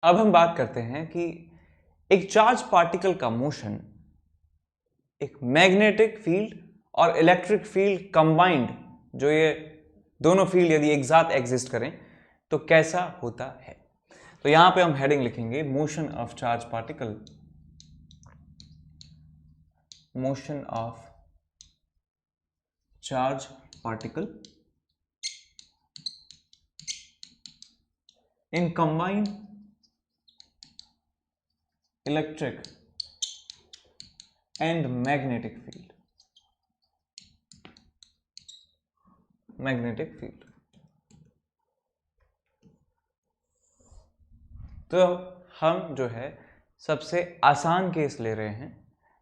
अब हम बात करते हैं कि एक चार्ज पार्टिकल का मोशन एक मैग्नेटिक फील्ड और इलेक्ट्रिक फील्ड कंबाइंड, जो ये दोनों फील्ड यदि एक साथ एग्जिस्ट करें तो कैसा होता है। तो यहां पे हम हेडिंग लिखेंगे motion of charge particle, motion of charge particle in combined electric and magnetic field, magnetic field. तो हम जो है सबसे आसान केस ले रहे हैं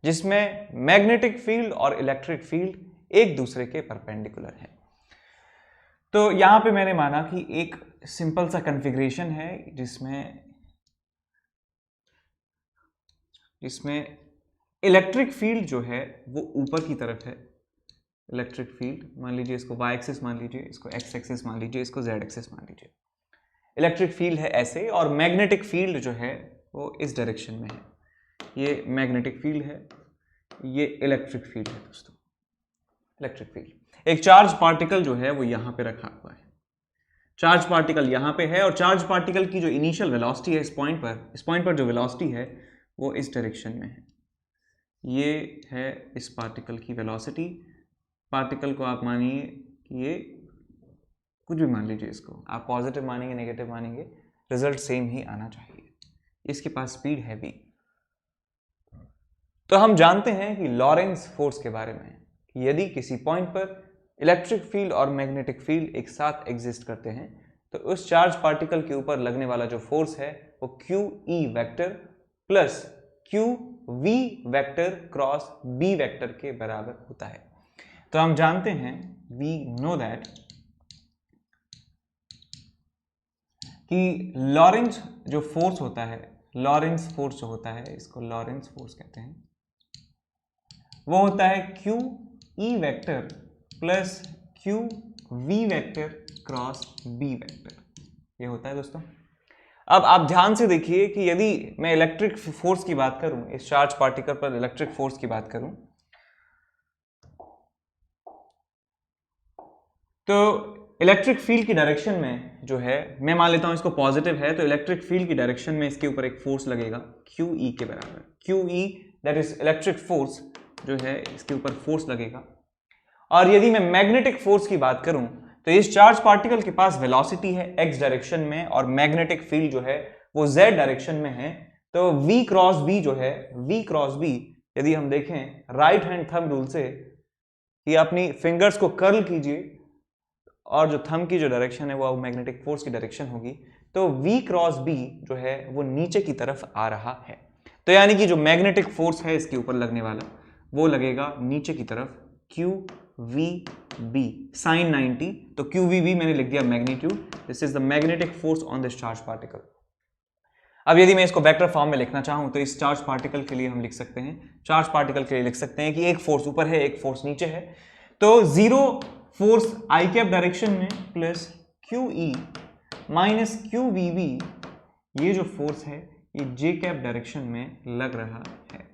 जिसमें मैग्नेटिक फील्ड और इलेक्ट्रिक फील्ड एक दूसरे के परपेंडिकुलर है। तो यहां पे मैंने माना कि एक सिंपल सा कॉन्फ़िगरेशन है जिसमें इलेक्ट्रिक फील्ड जो है वो ऊपर की तरफ है। इलेक्ट्रिक फील्ड मान लीजिए इसको वाई एक्सिस मान लीजिए, इसको एक्स एक्सिस मान लीजिए, इसको जेड एक्सिस मान लीजिए। इलेक्ट्रिक फील्ड है ऐसे, और मैग्नेटिक फील्ड जो है वो इस डायरेक्शन में है। ये मैग्नेटिक फील्ड है, ये इलेक्ट्रिक फील्ड है दोस्तों। इलेक्ट्रिक फील्ड, एक चार्ज पार्टिकल जो है वो यहां पे रखा हुआ है। चार्ज पार्टिकल यहां पे है और चार्ज पार्टिकल की जो इनिशियल वेलोसिटी है इस पॉइंट पर जो वेलोसिटी है वो इस डायरेक्शन में है। ये है इस पार्टिकल की वेलोसिटी। पार्टिकल को आप मानिए कि ये कुछ भी मान लीजिए, इसको आप पॉजिटिव मानेंगे नेगेटिव मानेंगे, रिजल्ट सेम ही आना चाहिए। इसके पास स्पीड है v। तो हम जानते हैं कि लॉरेंस फोर्स के बारे में कि यदि किसी पॉइंट पर इलेक्ट्रिक फील्ड और मैग्नेटिक फील्ड एक साथ एग्जिस्ट करते हैं तो उस चार्ज पार्टिकल के ऊपर लगने वाला जो फोर्स है वो q E vector plus q v vector cross B vector के बराबर होता है। तो हम जानते हैं, वी नो दैट, कि लॉरेंस जो फोर्स होता है, लॉरेंस फोर्स जो होता है, इसको लॉरेंस फोर्स कहते हैं, वो होता है q E vector plus q v vector cross B vector. ये होता है दोस्तों। अब आप ध्यान से देखिए कि यदि मैं इलेक्ट्रिक फोर्स की बात करूं, इस चार्ज पार्टिकल पर इलेक्ट्रिक फोर्स की बात करूं, तो इलेक्ट्रिक फील्ड की डायरेक्शन में जो है, मैं मान लेता हूं इसको पॉजिटिव है, तो इलेक्ट्रिक फील्ड की डायरेक्शन में इसके ऊपर एक फोर्स लगेगा क्यू ई के बराबर। Q E that is electric force जो है, इसके ऊपर फोर्स लगेगा। और यदि मैं मैग्नेटिक फोर्स की बात करूं तो इस चार्ज पार्टिकल के पास वेलोसिटी है एक्स डायरेक्शन में और मैग्नेटिक फील्ड जो है वो जेड डायरेक्शन में है। तो v क्रॉस बी जो है, v क्रॉस बी, यदि हम देखें राइट हैंड थंब रूल से कि अपनी फिंगर्स को कर्ल कीजिए और जो थंब की जो डायरेक्शन है वो मैग्नेटिक फोर्स की डायरेक्शन होगी, तो v क्रॉस बी जो है वो नीचे की तरफ आ रहा है। तो यानी कि जो मैग्नेटिक फोर्स है इसके ऊपर लगने वाला वो लगेगा नीचे की तरफ क्यू वी बी साइन 90। तो क्यू वी बी मैंने लिख दिया magnitude. This is the magnetic force on this charge particle. अब यदि मैं इसको वेक्टर फॉर्म में लिखना चाहूं तो इस चार्ज पार्टिकल के लिए हम लिख सकते हैं, चार्ज पार्टिकल के लिए लिख सकते हैं कि एक फोर्स ऊपर है एक फोर्स नीचे है। तो zero force I cap direction में plus q E minus q v B, ये जो फोर्स है ये जे कैप डायरेक्शन में लग रहा है।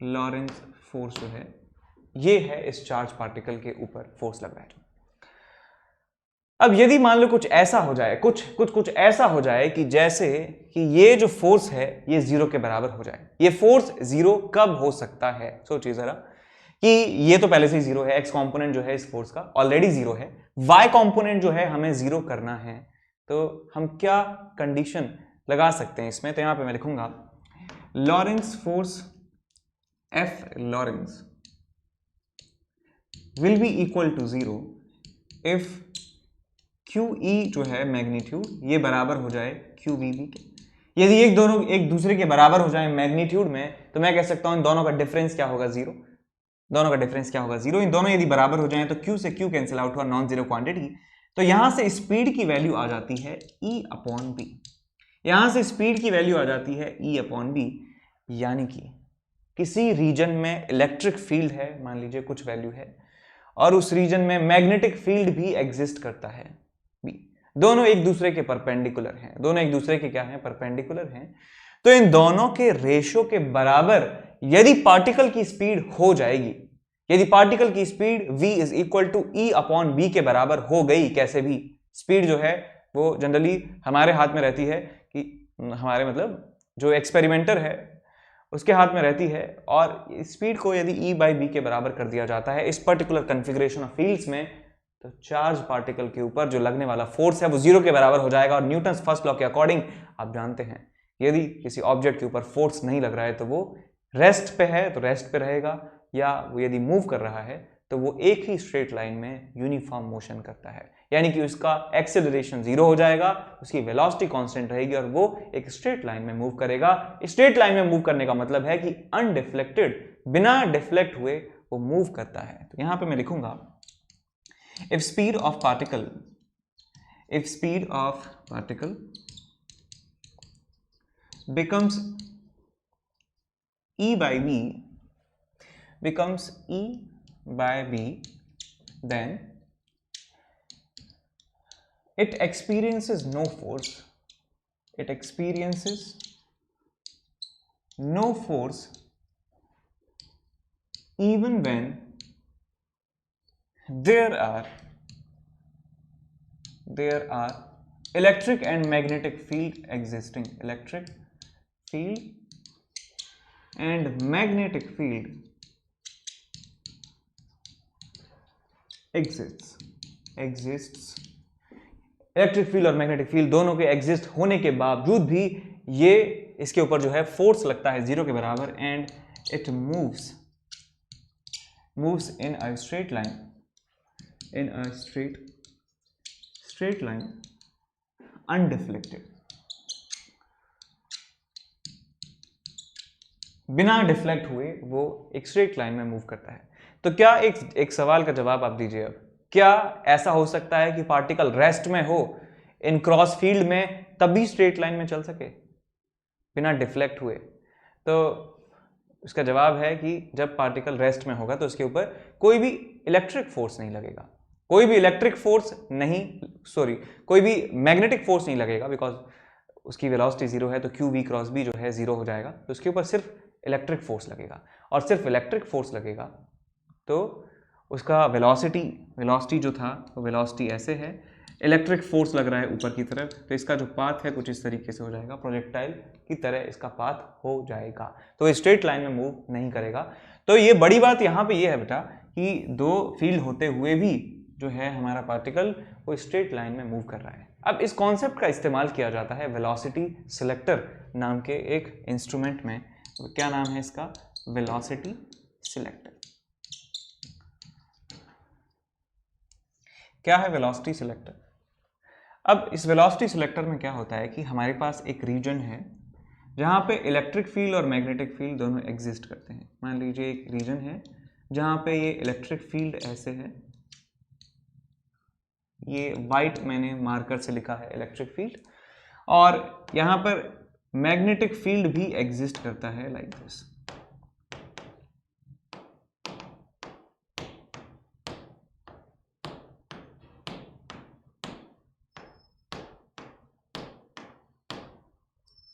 लॉरेंस फोर्स जो है ये है इस चार्ज पार्टिकल के ऊपर फोर्स लग रहा है। अब यदि मान लो कुछ ऐसा हो जाए, कुछ ऐसा हो जाए कि जैसे कि ये जो फोर्स है ये जीरो के बराबर हो जाए। ये फोर्स जीरो कब हो सकता है, सोचिए जरा कि ये तो पहले से ही जीरो है, एक्स कंपोनेंट जो है इस फोर्स का ऑलरेडी जीरो है, वाई कंपोनेंट जो है हमें जीरो करना है। तो हम क्या कंडीशन लगा सकते हैं इसमें, तो यहां पे मैं लिखूंगा Lorentz force F Lorentz will be equal to zero if q E जो है मैग्नीट्यूड ये बराबर हो जाए क्यू वी बी के। यदि एक दोनों एक दूसरे के बराबर हो जाए मैग्नीट्यूड में तो मैं कह सकता हूं इन दोनों का डिफरेंस क्या होगा, जीरो। दोनों का डिफरेंस क्या होगा, जीरो। इन दोनों यदि बराबर हो जाए तो क्यू से क्यू कैंसिल आउट हुआ, नॉन जीरो क्वांटिटी। तो यहां से स्पीड की वैल्यू आ जाती है ई अपॉन बी। यहां से स्पीड की वैल्यू आ जाती है ई अपॉन बी, यानी कि किसी रीजन में इलेक्ट्रिक फील्ड है, मान लीजिए कुछ वैल्यू है, और उस रीजन में मैग्नेटिक फील्ड भी एग्जिस्ट करता है बी। दोनों एक दूसरे के परपेंडिकुलर हैं, दोनों एक दूसरे के क्या हैं, परपेंडिकुलर हैं। तो इन दोनों के रेशो के बराबर यदि पार्टिकल की स्पीड हो जाएगी, यदि पार्टिकल की speed v is equal to E upon B के बराबर हो गई, कैसे भी स्पीड जो है वो जनरली हमारे हाथ में रहती है, कि हमारे मतलब जो एक्सपेरिमेंटर है उसके हाथ में रहती है, और स्पीड को यदि ई बाई बी के बराबर कर दिया जाता है इस पर्टिकुलर कन्फिग्रेशन ऑफ फील्ड्स में, तो चार्ज पार्टिकल के ऊपर जो लगने वाला फोर्स है वो जीरो के बराबर हो जाएगा। और न्यूटन्स फर्स्ट लॉ के अकॉर्डिंग आप जानते हैं यदि किसी ऑब्जेक्ट के ऊपर फोर्स नहीं लग रहा है तो वो रेस्ट पे है तो रेस्ट पे रहेगा, या वो यदि मूव कर रहा है तो वो एक ही स्ट्रेट लाइन में यूनिफॉर्म मोशन करता है, यानी कि उसका एक्सेलरेशन जीरो हो जाएगा, उसकी वेलोसिटी कांस्टेंट रहेगी और वो एक स्ट्रेट लाइन में मूव करेगा। स्ट्रेट लाइन में मूव करने का मतलब है कि अनडिफ्लेक्टेड, बिना डिफ्लेक्ट हुए वो मूव करता है। तो यहां पे मैं लिखूंगा if speed of particle becomes e by b then it experiences no force even when there are electric and magnetic field existing. Electric field and magnetic field exists electric field और magnetic field दोनों के exist होने के बावजूद भी ये इसके ऊपर जो है फोर्स लगता है जीरो के बराबर, and it moves in a straight line undeflected, बिना डिफ्लेक्ट हुए वो एक स्ट्रेट लाइन में मूव करता है। तो क्या एक सवाल का जवाब आप दीजिए अब, क्या ऐसा हो सकता है कि पार्टिकल रेस्ट में हो इन क्रॉस फील्ड में तब भी स्ट्रेट लाइन में चल सके बिना डिफ्लेक्ट हुए? तो उसका जवाब है कि जब पार्टिकल रेस्ट में होगा तो उसके ऊपर कोई भी इलेक्ट्रिक फोर्स नहीं लगेगा, कोई भी मैग्नेटिक फोर्स नहीं लगेगा, बिकॉज उसकी वेलोसिटी जीरो है तो क्यू वी क्रॉस बी जो है जीरो हो जाएगा। तो उसके ऊपर सिर्फ इलेक्ट्रिक फोर्स लगेगा, और सिर्फ इलेक्ट्रिक फोर्स लगेगा तो उसका वेलोसिटी जो था वो वेलोसिटी ऐसे है, इलेक्ट्रिक फोर्स लग रहा है ऊपर की तरफ, तो इसका जो पाथ है कुछ इस तरीके से हो जाएगा, प्रोजेक्टाइल की तरह इसका पाथ हो जाएगा, तो स्ट्रेट लाइन में मूव नहीं करेगा। तो ये बड़ी बात यहाँ पे ये है बेटा कि दो फील्ड होते हुए भी जो है हमारा पार्टिकल वो स्ट्रेट लाइन में मूव कर रहा है। अब इस कॉन्सेप्ट का इस्तेमाल किया जाता है वेलोसिटी सिलेक्टर नाम के एक इंस्ट्रूमेंट में। क्या नाम है इसका? Velocity selector. क्या है वेलोसिटी सिलेक्टर? अब इस वेलोसिटी सिलेक्टर में क्या होता है कि हमारे पास एक रीजन है जहाँ पे इलेक्ट्रिक फील्ड और मैग्नेटिक फील्ड दोनों एग्जिस्ट करते हैं। मान लीजिए एक रीजन है जहाँ पे ये इलेक्ट्रिक फील्ड ऐसे है, ये वाइट मैंने मार्कर से लिखा है इलेक्ट्रिक फील्ड, और यहाँ पर मैग्नेटिक फील्ड भी एग्जिस्ट करता है लाइक दिस।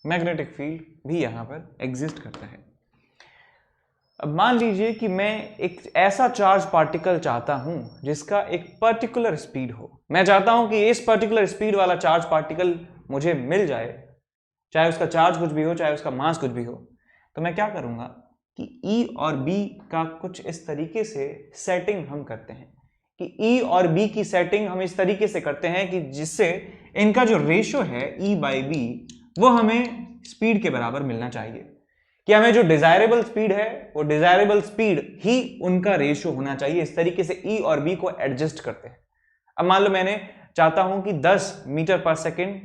मैग्नेटिक फील्ड भी यहाँ पर एग्जिस्ट करता है। अब मान लीजिए कि मैं एक ऐसा चार्ज पार्टिकल चाहता हूं जिसका एक पर्टिकुलर स्पीड हो। मैं चाहता हूं कि इस पर्टिकुलर स्पीड वाला चार्ज पार्टिकल मुझे मिल जाए, चाहे उसका चार्ज कुछ भी हो, चाहे उसका मास कुछ भी हो। तो मैं क्या करूंगा कि E और B का कुछ इस तरीके से सेटिंग हम करते हैं कि E और B की सेटिंग हम इस तरीके से करते हैं कि जिससे इनका जो रेशो है E बाई B वो हमें स्पीड के बराबर मिलना चाहिए, कि हमें जो डिजायरेबल स्पीड है वो डिजायरेबल स्पीड ही उनका रेशो होना चाहिए। इस तरीके से E और B को एडजस्ट करते हैं। अब मान लो मैंने चाहता हूं कि 10 मीटर पर सेकंड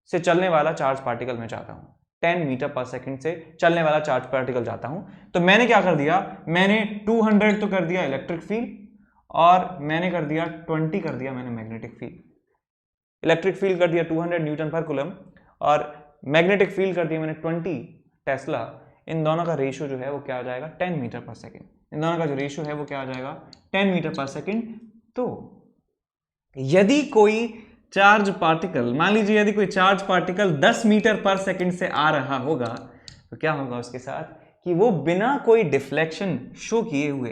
से चलने वाला चार्ज पार्टिकल मैं चाहता हूं, 10 मीटर पर सेकंड से चलने वाला चार्ज पार्टिकल चाहता हूं, तो मैंने क्या कर दिया, मैंने 200 तो कर दिया इलेक्ट्रिक फील्ड और मैंने कर दिया 20 कर दिया मैंने मैग्नेटिक फील्ड। इलेक्ट्रिक फील्ड कर दिया 200 न्यूटन पर कूलम और मैग्नेटिक फील्ड कर दिया मैंने 20 टेस्ला। इन दोनों का रेशियो जो है वो क्या आ जाएगा, 10 मीटर पर सेकंड। इन दोनों का जो रेशियो है वो क्या आ जाएगा, 10 मीटर पर सेकंड। तो यदि कोई चार्ज पार्टिकल, मान लीजिए यदि कोई चार्ज पार्टिकल 10 मीटर पर सेकंड से आ रहा होगा तो क्या होगा उसके साथ कि वो बिना कोई डिफ्लेक्शन शो किए हुए,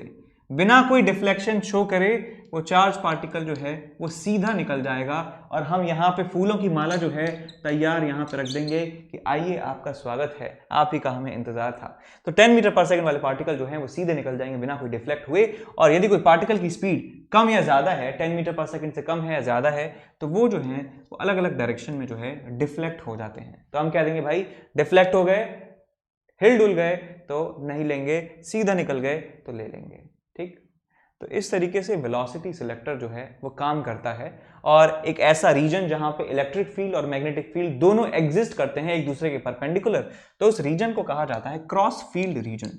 बिना कोई डिफ्लेक्शन शो करे वो चार्ज पार्टिकल जो है वो सीधा निकल जाएगा और हम यहाँ पे फूलों की माला जो है तैयार यहाँ पे रख देंगे कि आइए आपका स्वागत है, आप ही का हमें इंतजार था। तो 10 मीटर पर सेकंड वाले पार्टिकल जो है वो सीधे निकल जाएंगे बिना कोई डिफ्लेक्ट हुए। और यदि कोई पार्टिकल की स्पीड कम या ज्यादा है, 10 मीटर पर सेकंड से कम है या ज्यादा है, तो वो जो है वो अलग अलग डायरेक्शन में जो है डिफ्लेक्ट हो जाते हैं। तो हम कह देंगे भाई डिफ्लेक्ट हो गए, हिल डुल गए तो नहीं लेंगे, सीधा निकल गए तो ले लेंगे। ठीक, तो इस तरीके से वेलोसिटी सिलेक्टर जो है वो काम करता है। और एक ऐसा रीजन जहां पे इलेक्ट्रिक फील्ड और मैग्नेटिक फील्ड दोनों एग्जिस्ट करते हैं एक दूसरे के परपेंडिकुलर, तो उस रीजन को कहा जाता है cross field region.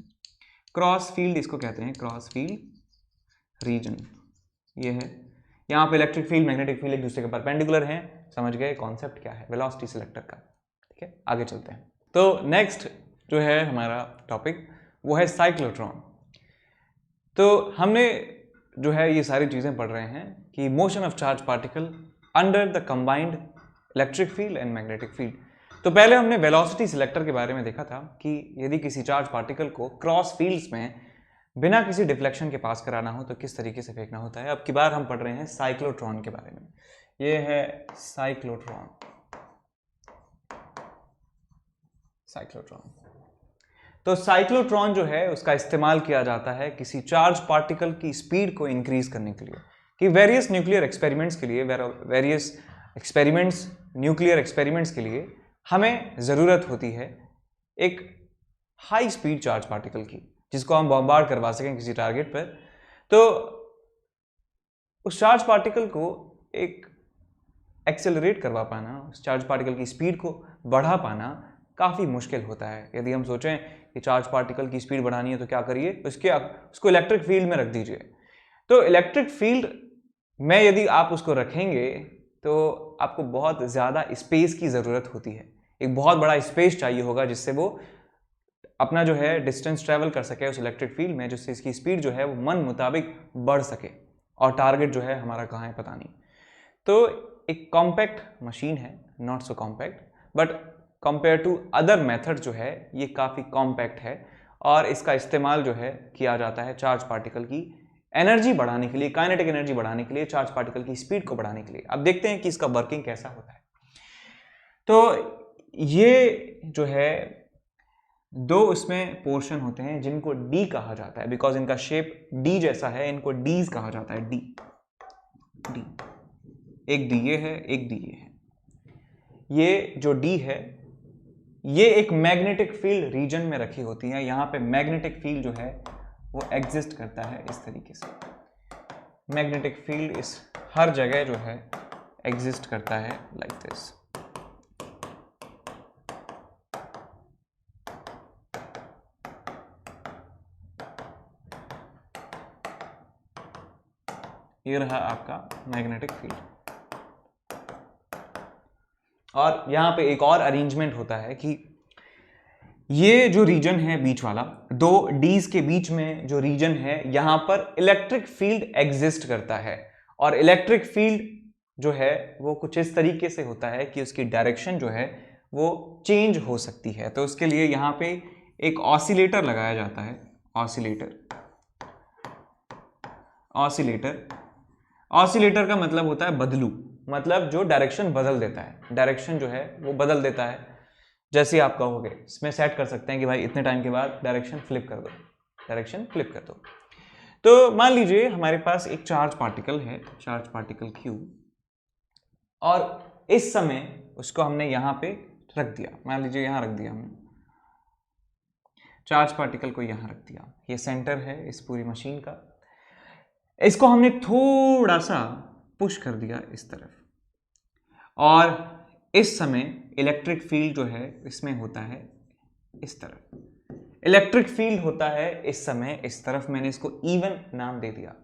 Cross field इसको कहते हैं, क्रॉस फील्ड रीजन। ये है, यहाँ पे इलेक्ट्रिक फील्ड मैग्नेटिक फील्ड एक दूसरे के परपेंडिकुलर हैं। समझ गए कॉन्सेप्ट क्या है वेलोसिटी सिलेक्टर का। ठीक है, आगे चलते हैं। तो नेक्स्ट जो है हमारा टॉपिक वो है साइक्लोट्रॉन। तो हमने जो है ये सारी चीज़ें पढ़ रहे हैं कि motion of charge particle under the combined electric field and magnetic field. तो पहले हमने वेलोसिटी सिलेक्टर के बारे में देखा था कि यदि किसी चार्ज पार्टिकल को क्रॉस फील्ड्स में बिना किसी डिफ्लेक्शन के पास कराना हो तो किस तरीके से फेंकना होता है। अब की बार हम पढ़ रहे हैं साइक्लोट्रॉन के बारे में। ये है साइक्लोट्रॉन। साइक्लोट्रॉन, तो साइक्लोट्रॉन जो है उसका इस्तेमाल किया जाता है किसी चार्ज पार्टिकल की स्पीड को इंक्रीज करने के लिए, कि वेरियस न्यूक्लियर एक्सपेरिमेंट्स के लिए, वेरियस एक्सपेरिमेंट्स, न्यूक्लियर एक्सपेरिमेंट्स के लिए हमें ज़रूरत होती है एक हाई स्पीड चार्ज पार्टिकल की, जिसको हम बॉम्बार्ड करवा सकें किसी टारगेट पर। तो उस चार्ज पार्टिकल को एक एक्सेलरेट करवा पाना, उस चार्ज पार्टिकल की स्पीड को बढ़ा पाना काफ़ी मुश्किल होता है। यदि हम सोचें कि चार्ज पार्टिकल की स्पीड बढ़ानी है तो क्या करिए, उसको इलेक्ट्रिक फील्ड में रख दीजिए। तो इलेक्ट्रिक फील्ड में यदि आप उसको रखेंगे तो आपको बहुत ज़्यादा स्पेस की ज़रूरत होती है, एक बहुत बड़ा स्पेस चाहिए होगा जिससे वो अपना जो है डिस्टेंस ट्रैवल कर सके उस इलेक्ट्रिक फील्ड में, जिससे इसकी स्पीड जो है वो मन मुताबिक बढ़ सके और टारगेट जो है हमारा कहाँ है पता नहीं। तो एक कॉम्पैक्ट मशीन है, not so compact, but compare to other method जो है ये काफ़ी कॉम्पैक्ट है और इसका इस्तेमाल जो है किया जाता है चार्ज पार्टिकल की एनर्जी बढ़ाने के लिए, काइनेटिक एनर्जी बढ़ाने के लिए, चार्ज पार्टिकल की स्पीड को बढ़ाने के लिए। अब देखते हैं कि इसका वर्किंग कैसा होता है। तो ये जो है दो इसमें पोर्शन होते हैं जिनको डी कहा जाता है, बिकॉज इनका शेप डी जैसा है, इनको डीज कहा जाता है। डी डी, एक डी ये है, एक डी ये है। ये जो डी है ये एक मैग्नेटिक फील्ड रीजन में रखी होती है। यहाँ पे मैग्नेटिक फील्ड जो है वो एग्जिस्ट करता है इस तरीके से। मैग्नेटिक फील्ड इस हर जगह जो है एग्जिस्ट करता है लाइक दिस। ये रहा आपका मैग्नेटिक फील्ड। और यहाँ पे एक और अरेंजमेंट होता है कि ये जो रीजन है बीच वाला, दो डीज के बीच में जो रीजन है यहाँ पर इलेक्ट्रिक फील्ड एग्जिस्ट करता है। और इलेक्ट्रिक फील्ड जो है वो कुछ इस तरीके से होता है कि उसकी डायरेक्शन जो है वो चेंज हो सकती है। तो उसके लिए यहाँ पे एक ऑसिलेटर लगाया जाता है। ऑसिलेटर का मतलब होता है बदलू, मतलब जो डायरेक्शन बदल देता है, डायरेक्शन जो है वो बदल देता है। जैसे आप कहोगे इसमें सेट कर सकते हैं कि भाई इतने टाइम के बाद डायरेक्शन फ्लिप कर दो, डायरेक्शन फ्लिप कर दो। तो मान लीजिए हमारे पास एक चार्ज पार्टिकल है, चार्ज पार्टिकल Q, और इस समय उसको हमने यहाँ पे रख दिया। मान लीजिए यहाँ रख दिया हमने चार्ज पार्टिकल को, यहाँ रख दिया। ये सेंटर है इस पूरी मशीन का। इसको हमने थोड़ा सा पुश कर दिया इस तरफ, और इस समय इलेक्ट्रिक फील्ड जो है इसमें होता है इस तरफ। इलेक्ट्रिक फील्ड होता है इस समय इस तरफ। मैंने इसको E1 नाम दे दिया।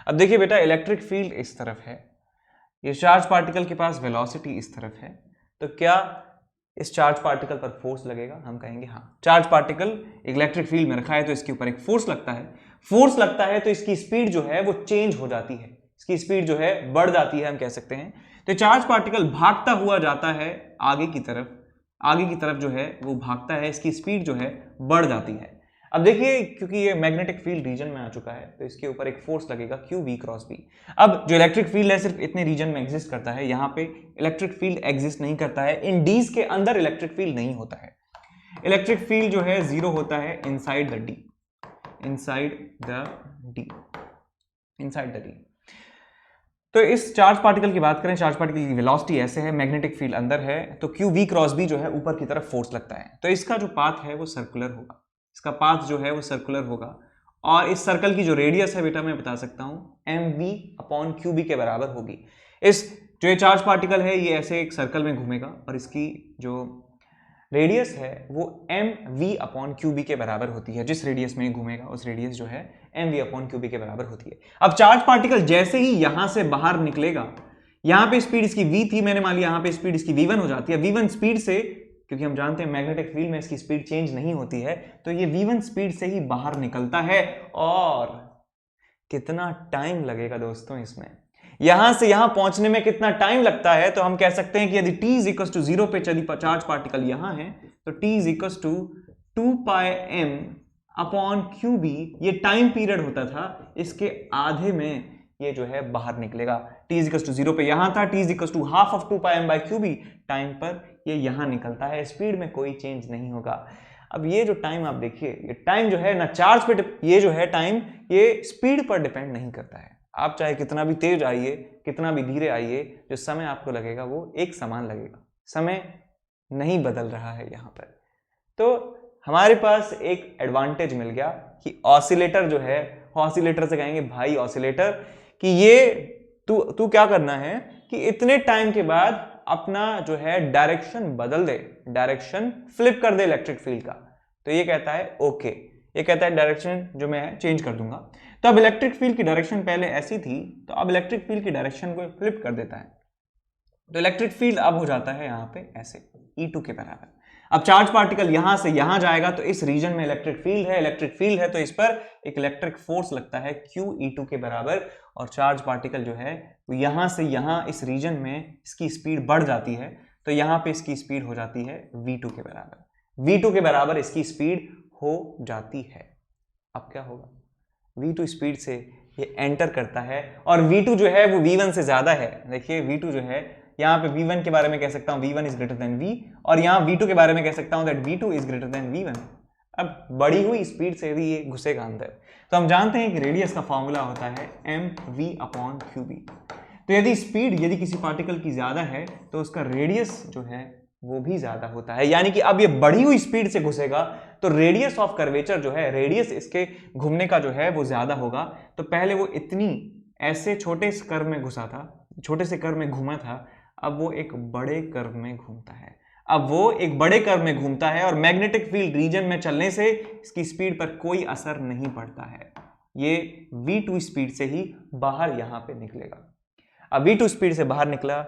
अब देखिए बेटा, इलेक्ट्रिक फील्ड इस तरफ है, ये चार्ज पार्टिकल के पास वेलोसिटी इस तरफ है, तो क्या इस चार्ज पार्टिकल पर फोर्स लगेगा? हम कहेंगे हाँ। चार्ज पार्टिकल इलेक्ट्रिक फील्ड में रखा है तो इसके ऊपर एक फोर्स लगता है। फोर्स लगता है तो इसकी स्पीड जो है वो चेंज हो जाती है, इसकी स्पीड जो है बढ़ जाती है, हम कह सकते हैं। तो चार्ज पार्टिकल भागता हुआ जाता है आगे की तरफ जो है वो भागता है, इसकी स्पीड जो है बढ़ जाती है। अब देखिए क्योंकि ये मैग्नेटिक फील्ड रीजन में आ चुका है तो इसके ऊपर एक फोर्स लगेगा क्यू वी क्रॉस बी। अब जो इलेक्ट्रिक फील्ड है सिर्फ इतने रीजन में एग्जिस्ट करता है, यहाँ पे इलेक्ट्रिक फील्ड एग्जिस्ट नहीं करता है, इन डीज के अंदर इलेक्ट्रिक फील्ड नहीं होता है। इलेक्ट्रिक फील्ड जो है जीरो होता है inside the D, inside the D. तो इस चार्ज पार्टिकल की बात करें, चार्ज पार्टिकल की वेलोसिटी ऐसे है, मैग्नेटिक फील्ड अंदर है, तो क्यू वी क्रॉस बी जो है ऊपर की तरफ फोर्स लगता है, तो इसका जो पाथ है वो सर्कुलर होगा, इसका पाथ जो है वो सर्कुलर होगा। और इस सर्कल की जो रेडियस है बेटा मैं बता सकता हूं m v upon q B के बराबर होगी। इस जो ये चार्ज पार्टिकल है ये ऐसे एक सर्कल में घूमेगा और इसकी जो रेडियस है वो m v upon q B के बराबर होती है, जिस रेडियस में घूमेगा उस रेडियस जो है m v upon q B के बराबर होती है। अब चार्ज पार्टिकल जैसे ही यहां से बाहर निकलेगा, यहां पे स्पीड इसकी v थी, मैंने मान लिया यहां पे स्पीड इसकी v1 हो जाती है, v1 स्पीड से, क्योंकि हम जानते हैं मैग्नेटिक फील्ड में इसकी स्पीड चेंज नहीं होती है, तो ये v1 स्पीड से ही बाहर निकलता है। और कितना टाइम लगेगा दोस्तों इसमें, यहां से यहां पहुंचने में कितना टाइम लगता है, तो हम कह सकते हैं कि यदि t इज इक्वल टू 0 पे चली चार्ज पार्टिकल यहां है तो t is equal to 2 pi m upon q B, ये टाइम पीरियड होता था, इसके आधे में ये जो है बाहर निकलेगा। t इज इक्वल टू 0 पे यहां था, t is equal to half of 2 pi m by q B, time पर ये यहां निकलता है, स्पीड में कोई चेंज नहीं होगा। अब ये जो टाइम आप देखिए, ये टाइम जो है ना चार्ज पे, ये जो है टाइम ये स्पीड पर डिपेंड नहीं करता है। आप चाहे कितना भी तेज आइए, कितना भी धीरे आइए, जो समय आपको लगेगा वो एक समान लगेगा, समय नहीं बदल रहा है यहाँ पर। तो हमारे पास एक एडवांटेज मिल गया कि ऑसिलेटर जो है, ऑसिलेटर से कहेंगे भाई ऑसिलेटर कि ये तू क्या करना है कि इतने टाइम के बाद अपना जो है डायरेक्शन बदल दे, डायरेक्शन फ्लिप कर दे इलेक्ट्रिक फील्ड का। तो ये कहता है ओके, ये कहता है डायरेक्शन जो मैं चेंज कर दूंगा। तो अब इलेक्ट्रिक फील्ड की डायरेक्शन पहले ऐसी थी, तो अब इलेक्ट्रिक फील्ड की डायरेक्शन को फ्लिप कर देता है, तो इलेक्ट्रिक फील्ड अब हो जाता है यहाँ पे ऐसे E2 के बराबर। अब चार्ज पार्टिकल यहां से यहां जाएगा तो इस रीजन में इलेक्ट्रिक फील्ड है तो इस पर एक इलेक्ट्रिक फोर्स लगता है Q E2 के बराबर, और चार्ज पार्टिकल जो है वो यहां से यहां इस रीजन में इसकी स्पीड बढ़ जाती है, तो यहां पे इसकी स्पीड हो जाती है V2 के बराबर, V2 के बराबर इसकी स्पीड हो जाती है। अब क्या होगा, V2 स्पीड से ये एंटर करता है और V2 जो है वो V1 से ज्यादा है। देखिए V2 जो है यहाँ पे V1 के बारे में कह सकता हूँ V1 is greater than V, और यहाँ V2 के बारे में कह सकता हूँ that V2 is greater than V1। अब बढ़ी हुई स्पीड से यदि ये घुसेगा अंदर, तो हम जानते हैं कि रेडियस का फॉर्मूला होता है mv अपॉन क्यूबी। तो यदि किसी पार्टिकल की ज्यादा है तो उसका रेडियस जो है वो भी ज्यादा होता है, यानी कि अब ये बढ़ी हुई स्पीड से घुसेगा तो रेडियस ऑफ कर्वेचर जो है, रेडियस इसके घूमने का जो है वो ज्यादा होगा। तो पहले वो इतनी ऐसे छोटे से कर्व में घुसा था, छोटे से कर्व में घूमा था, अब वो एक बड़े कर्व में घूमता है, अब वो एक बड़े कर्व में घूमता है और मैग्नेटिक फील्ड रीजन में चलने से इसकी स्पीड पर कोई असर नहीं पड़ता है, ये v2 स्पीड से ही बाहर यहां पे निकलेगा। अब v2 स्पीड से बाहर निकला,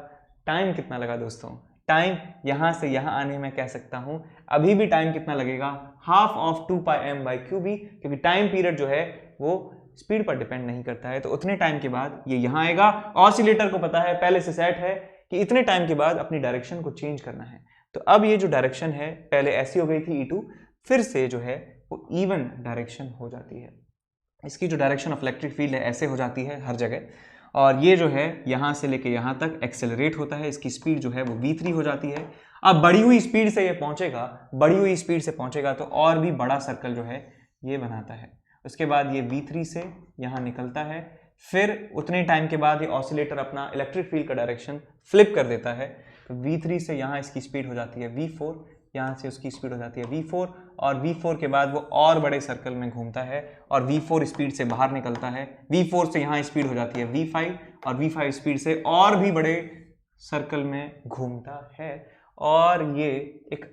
टाइम कितना लगा दोस्तों, टाइम यहां से यहां आने में कह सकता हूं अभी भी टाइम कितना लगेगा, half of 2 pi m by q B, क्योंकि टाइम पीरियड जो है वो स्पीड पर डिपेंड नहीं करता है। तो उतने टाइम के बाद ये यहां आएगा, ऑसिलेटर को पता है, पहले से सेट है कि इतने टाइम के बाद अपनी डायरेक्शन को चेंज करना है। तो अब ये जो डायरेक्शन है पहले ऐसी हो गई थी E2, फिर से जो है वो इवन डायरेक्शन हो जाती है, इसकी जो डायरेक्शन ऑफ इलेक्ट्रिक फील्ड है ऐसे हो जाती है हर जगह, और ये जो है यहाँ से लेके यहाँ तक एक्सेलरेट होता है, इसकी स्पीड जो है वो v3 हो जाती है। अब बढ़ी हुई स्पीड से ये पहुंचेगा, बढ़ी हुई स्पीड से पहुंचेगा तो और भी बड़ा सर्कल जो है ये बनाता है, उसके बाद ये v3 से यहाँ निकलता है, फिर उतने टाइम के बाद ये ऑसिलेटर अपना इलेक्ट्रिक फील्ड का डायरेक्शन फ्लिप कर देता है, तो v3 से यहाँ इसकी स्पीड हो जाती है v4, यहाँ से उसकी स्पीड हो जाती है v4, और v4 के बाद वो और बड़े सर्कल में घूमता है और v4 स्पीड से बाहर निकलता है, v4 से यहाँ स्पीड हो जाती है v5, और v5 स्पीड से और भी बड़े सर्कल में घूमता है, और ये एक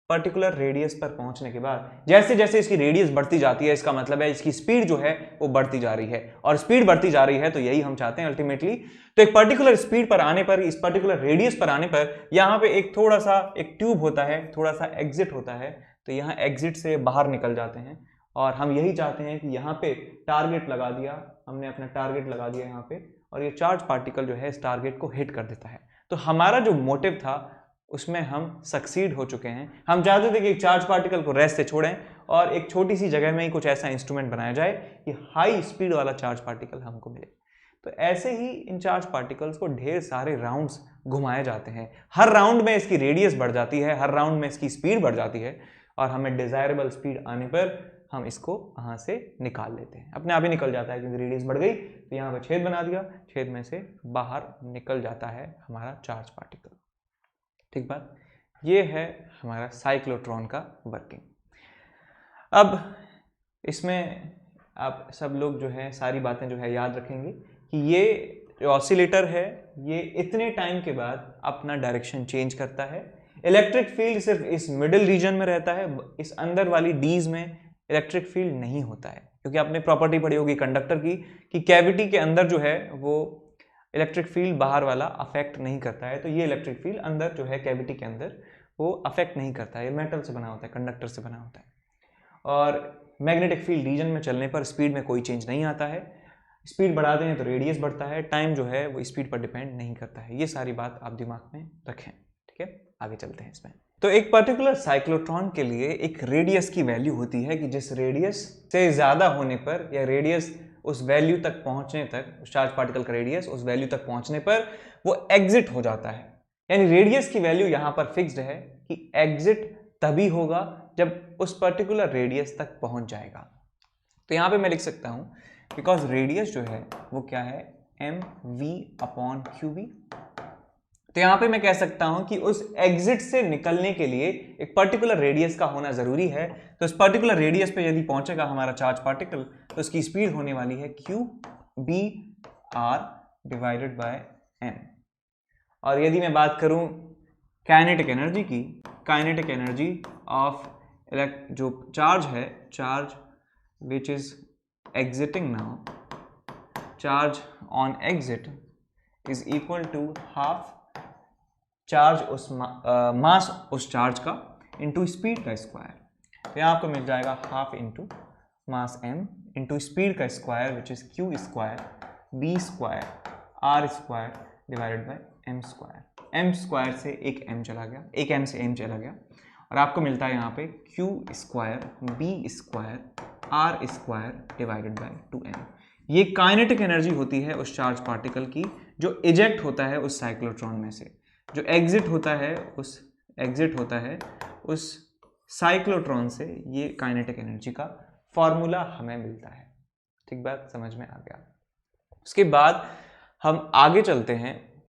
पर्टिकुलर रेडियस पर पहुंचने के बाद जैसे जैसे इसकी रेडियस बढ़ती जाती है, इसका मतलब है इसकी स्पीड जो है वो बढ़ती जा रही है, और स्पीड बढ़ती जा रही है तो यही हम चाहते हैं अल्टीमेटली। तो एक पर्टिकुलर स्पीड पर आने पर, इस पर्टिकुलर रेडियस पर आने पर यहाँ पे एक थोड़ा सा एक ट्यूब होता है, थोड़ा सा एग्जिट होता है, तो यहाँ एग्जिट से बाहर निकल जाते हैं, और हम यही चाहते हैं कि यहाँ पे टारगेट लगा दिया, हमने अपना टारगेट लगा दिया यहाँ पे, और ये चार्ज पार्टिकल जो है इस टारगेट को हिट कर देता है। तो हमारा जो मोटिव था उसमें हम सक्सीड हो चुके हैं। हम चाहते थे कि एक चार्ज पार्टिकल को रेस्ट से छोड़ें और एक छोटी सी जगह में ही कुछ ऐसा इंस्ट्रूमेंट बनाया जाए कि हाई स्पीड वाला चार्ज पार्टिकल हमको मिले। तो ऐसे ही इन चार्ज पार्टिकल्स को ढेर सारे राउंड्स घुमाए जाते हैं, हर राउंड में इसकी रेडियस बढ़ जाती है, हर राउंड में इसकी स्पीड बढ़ जाती है और हमें डिजायरेबल स्पीड आने पर हम इसको वहां से निकाल लेते हैं। अपने आप ही निकल जाता है क्योंकि रेडियस बढ़ गई, तो यहाँ पर छेद बना दिया, छेद में से बाहर निकल जाता है हमारा चार्ज पार्टिकल। ठीक बात, ये है हमारा साइक्लोट्रॉन का वर्किंग। अब इसमें आप सब लोग जो है सारी बातें जो है याद रखेंगे कि ये जो ऑसिलेटर है ये इतने टाइम के बाद अपना डायरेक्शन चेंज करता है। इलेक्ट्रिक फील्ड सिर्फ इस मिडिल रीजन में रहता है, इस अंदर वाली डीज में इलेक्ट्रिक फील्ड नहीं होता है, क्योंकि आपने प्रॉपर्टी पढ़ी होगी कंडक्टर की कि कैविटी के अंदर जो है वो इलेक्ट्रिक फील्ड बाहर वाला अफेक्ट नहीं करता है। तो ये इलेक्ट्रिक फील्ड अंदर जो है कैविटी के अंदर वो अफेक्ट नहीं करता है, ये मेटल से बना होता है, कंडक्टर से बना होता है। और मैग्नेटिक फील्ड रीजन में चलने पर स्पीड में कोई चेंज नहीं आता है, स्पीड बढ़ाते हैं तो रेडियस बढ़ता है, टाइम जो है वो स्पीड पर डिपेंड नहीं करता है। ये सारी बात आप दिमाग में रखें। ठीक है, आगे चलते हैं इसमें। तो एक पर्टिकुलर साइक्लोट्रॉन के लिए एक रेडियस की वैल्यू होती है कि जिस रेडियस से ज़्यादा होने पर या रेडियस उस वैल्यू तक पहुंचने तक, उस चार्ज पार्टिकल का रेडियस उस वैल्यू तक पहुंचने पर वो एग्जिट हो जाता है। यानी रेडियस की वैल्यू यहाँ पर फिक्स्ड है कि एग्जिट तभी होगा जब उस पर्टिकुलर रेडियस तक पहुंच जाएगा। तो यहाँ पे मैं लिख सकता हूँ बिकॉज रेडियस जो है वो क्या है, mv/qv। तो यहाँ पे मैं कह सकता हूं कि उस एग्जिट से निकलने के लिए एक पर्टिकुलर रेडियस का होना जरूरी है। तो इस पर्टिकुलर रेडियस पे यदि पहुंचेगा हमारा चार्ज पार्टिकल तो उसकी स्पीड होने वाली है qBr/m। और यदि मैं बात करूं काइनेटिक एनर्जी की, काइनेटिक एनर्जी ऑफ जो चार्ज है, charge which is exiting now, charge on exit is equal to half charge उस मास उस चार्ज का इंटू स्पीड का स्क्वायर। तो यहाँ आपको मिल जाएगा half into mass m into speed का square which is q square b square r square divided by m square. m square से एक m चला गया, एक m से m चला गया और आपको मिलता है यहाँ पे q square b square r square divided bye 2m। ये काइनेटिक एनर्जी होती है उस चार्ज पार्टिकल की जो इजेक्ट होता है उस साइक्लोट्रॉन में से, जो एग्जिट होता है उस साइक्लोट्रॉन से। ये काइनेटिक एनर्जी का फॉर्मूला हमें मिलता है। ठीक बात समझ में आ गया। उसके बाद हम आगे चलते हैं